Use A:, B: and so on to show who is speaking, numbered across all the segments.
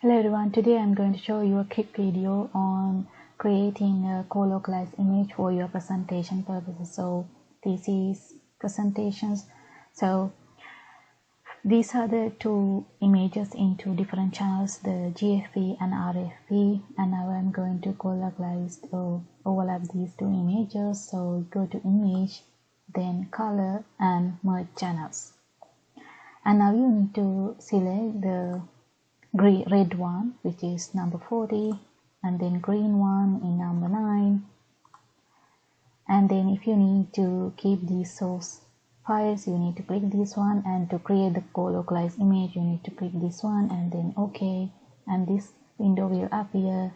A: Hello everyone, today I'm going to show you a quick video on creating a co-localized image for your presentation purposes. So this is presentations. So these are the two images in two different channels, the GFP and RFP, and now I'm going to co-localize or overlap these two images. So go to image, then color and merge channels. And now you need to select the red one, which is number 40, and then green one in number 9. And then if you need to keep these source files, you need to click this one, and to create the co-localized image you need to click this one and then OK, and this window will appear.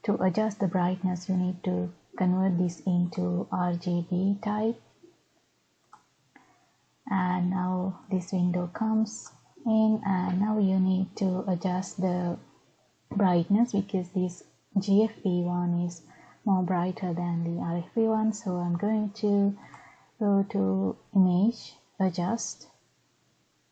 A: To adjust the brightness you need to convert this into RGB type, and now this window comes in, and now you need to adjust the brightness because this GFP one is more brighter than the RFP one. So I'm going to go to image, adjust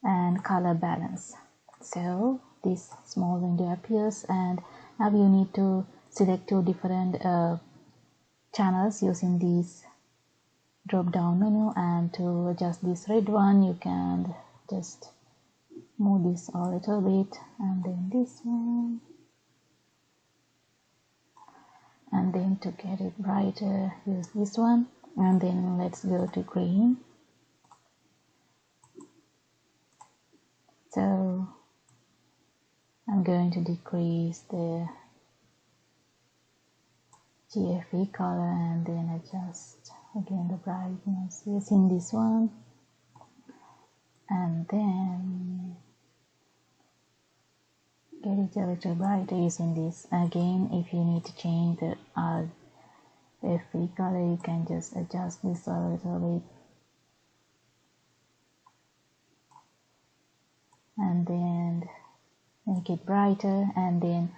A: and color balance. So this small window appears, and now you need to select two different channels using this drop down menu, and to adjust this red one you can just move this a little bit, and then this one, and then to get it brighter use this one, and then let's go to green. So I'm going to decrease the GFP color and then adjust again the brightness using this one, and then get it a little brighter using this. Again, if you need to change the RFP color you can just adjust this a little bit, and then make it brighter. And then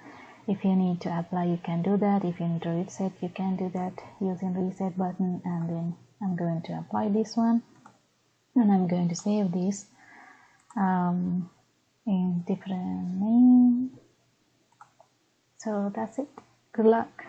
A: if you need to apply you can do that, if you need to reset you can do that using reset button. And then I'm going to apply this one, and I'm going to save this in different name. So that's it. Good luck.